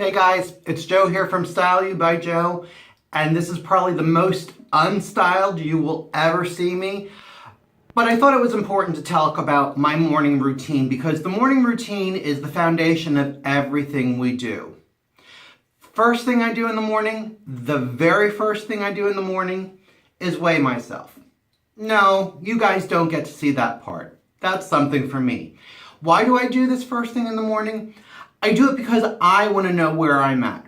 Hey guys, it's Joe here from Style You by Joe, and this is probably the most unstyled you will ever see me. But I thought it was important to talk about my morning routine because the morning routine is the foundation of everything we do. First thing I do in the morning, the very first thing I do in the morning is weigh myself. No, you guys don't get to see that part. That's something for me. Why do I do this first thing in the morning? I do it because I want to know where I'm at.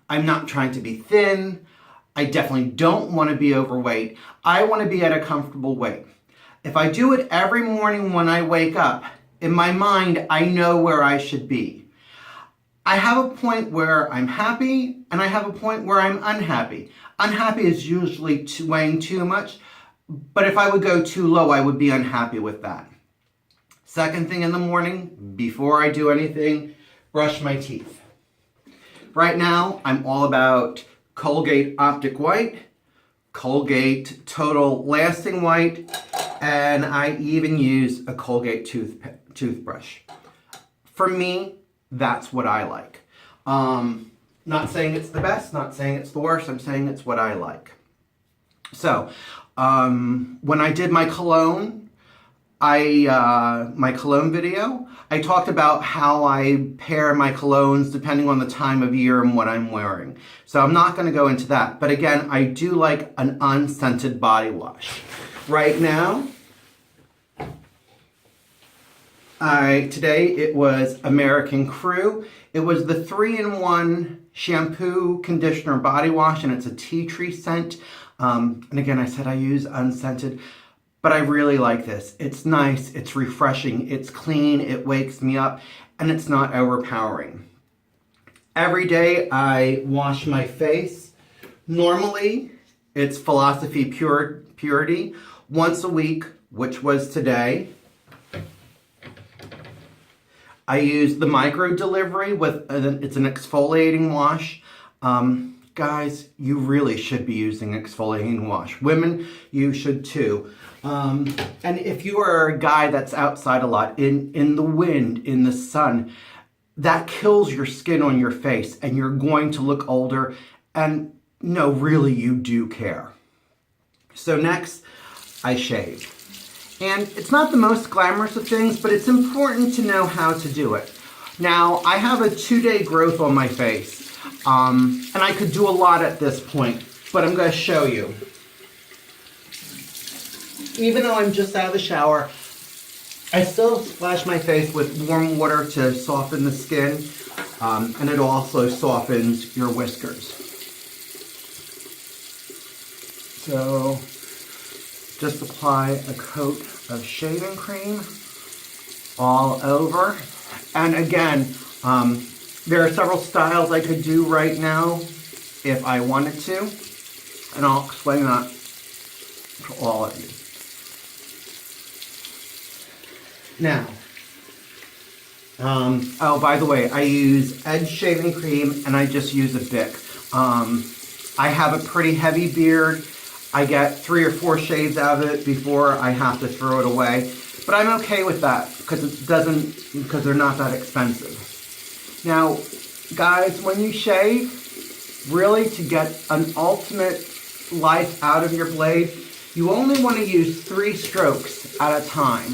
I'm not trying to be thin. I definitely don't want to be overweight. I want to be at a comfortable weight. If I do it every morning when I wake up, in my mind, I know where I should be. I have a point where I'm happy and I have a point where I'm unhappy. Unhappy is usually weighing too much, but if I would go too low, I would be unhappy with that. Second thing in the morning, before I do anything, brush my teeth. Right now, I'm all about Colgate Optic White, Colgate Total Lasting White, and I even use a Colgate toothbrush. For me, that's what I like. Not saying it's the best, not saying it's the worst, I'm saying it's what I like. So, when I did my cologne, my cologne video, I talked about how I pair my colognes depending on the time of year and what I'm wearing. So I'm not going to go into that. But again, I do like an unscented body wash. Right now, today it was American Crew. It was the 3-in-1 shampoo, conditioner, body wash, and it's a tea tree scent. And again, I said I use unscented. But I really like this. It's nice, it's refreshing, it's clean, it wakes me up, and it's not overpowering. Every day I wash my face. Normally, it's Philosophy Purity. Once a week, which was today. I use the micro delivery it's an exfoliating wash. Guys, you really should be using exfoliating wash. Women, you should too. And if you are a guy that's outside a lot, in the wind, in the sun, that kills your skin on your face and you're going to look older. And no, really, you do care. So next, I shave. And it's not the most glamorous of things, but it's important to know how to do it. Now, I have a 2-day growth on my face. And I could do a lot at this point, but I'm going to show you. Even though I'm just out of the shower, I still splash my face with warm water to soften the skin, and it also softens your whiskers. So, just apply a coat of shaving cream all over. And again, there are several styles I could do right now if I wanted to, and I'll explain that to all of you. Now, oh, by the way, I use Edge shaving cream and I just use a Bic. I have a pretty heavy beard. I get 3 or 4 shades out of it before I have to throw it away. But I'm okay with that because they're not that expensive. Now, guys, when you shave, really to get an ultimate life out of your blade, you only want to use 3 strokes at a time.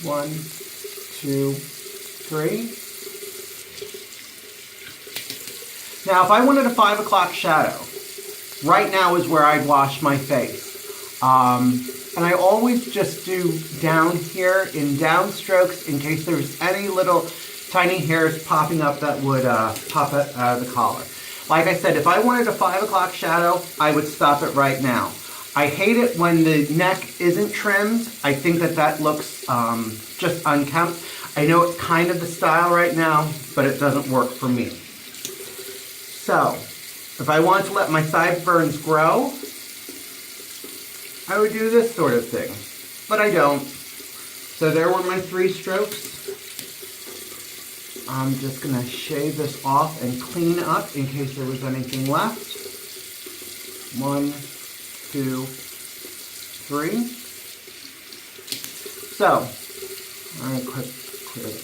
One, 2, 3. Now, if I wanted a 5 o'clock shadow, right now is where I'd wash my face. And I always just do down here in down strokes in case there's any little tiny hairs popping up that would pop it out of the collar. Like I said, if I wanted a 5 o'clock shadow, I would stop it right now. I hate it when the neck isn't trimmed. I think that looks just unkempt. I know it's kind of the style right now, but it doesn't work for me. So, if I want to let my sideburns grow, I would do this sort of thing, but I don't. So there were my 3 strokes. I'm just going to shave this off and clean up in case there was anything left. 1, 2, 3. So, all right, clear this.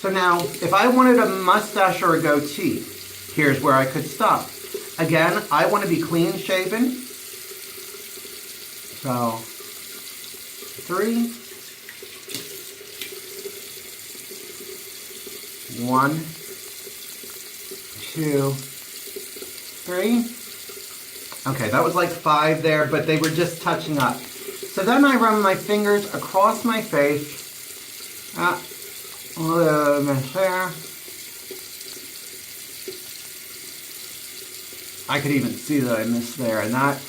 So now, if I wanted a mustache or a goatee, here's where I could stop. Again, I want to be clean shaven. So, 3, 1, 2, 3. Okay, that was like 5 there, but they were just touching up. So then I run my fingers across my face. A little bit there. I could even see that I missed there, and that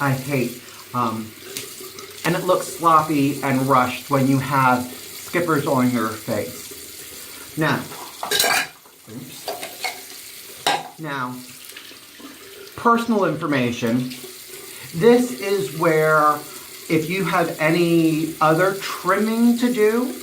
I hate. And it looks sloppy and rushed when you have skippers on your face. Now, personal information. This is where, if you have any other trimming to do,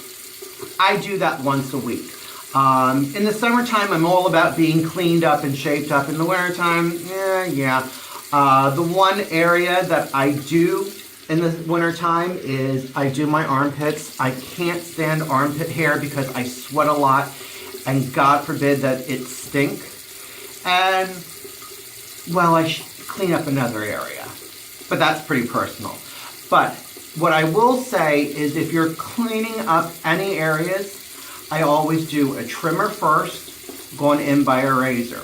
I do that once a week. In the summertime, I'm all about being cleaned up and shaped up. In the wintertime, the one area that I do in the wintertime is I do my armpits. I can't stand armpit hair because I sweat a lot, and God forbid that it stink. And, well, I clean up another area, but that's pretty personal. But what I will say is if you're cleaning up any areas, I always do a trimmer first, going in by a razor.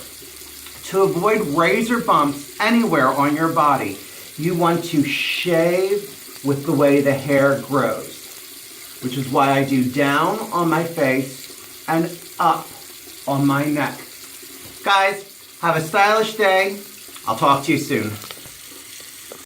To avoid razor bumps anywhere on your body, you want to shave with the way the hair grows, which is why I do down on my face and up on my neck. Guys, have a stylish day. I'll talk to you soon.